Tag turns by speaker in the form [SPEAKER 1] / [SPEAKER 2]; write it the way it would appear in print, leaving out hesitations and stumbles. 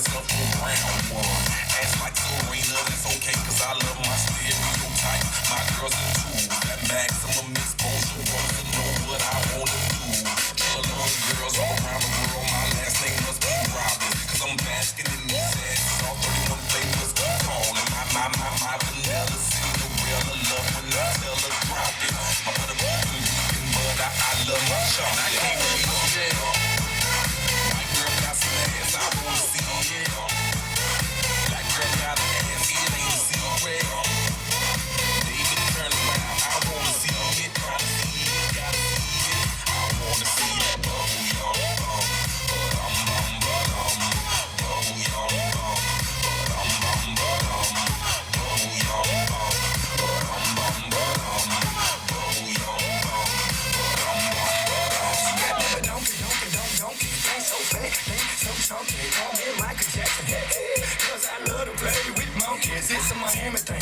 [SPEAKER 1] was up for round one. Ass like Serena, that's okay, cause I love my stereotype. My girls are tools, that maximum exposure. Want to know what I wanna do. Tell those girls all around the world, my last name must be Robin. Cause I'm basking in these asses, all 31 flavors keep calling. My vanilla Cinderella love when I tell her drop it. My butter pecan, but I love my chocolate. I can't wait to jail. White girl got some ass, I wanna see it. Black girl got an ass, it ain't a secret. David turn around, I wanna see it. Gotta see it, gotta see it. I wanna see that bubble, y'all. Bubble, y'all. So chunky, call me Michael Jackson. Cause I love to play with monkeys. It's a Miami thing.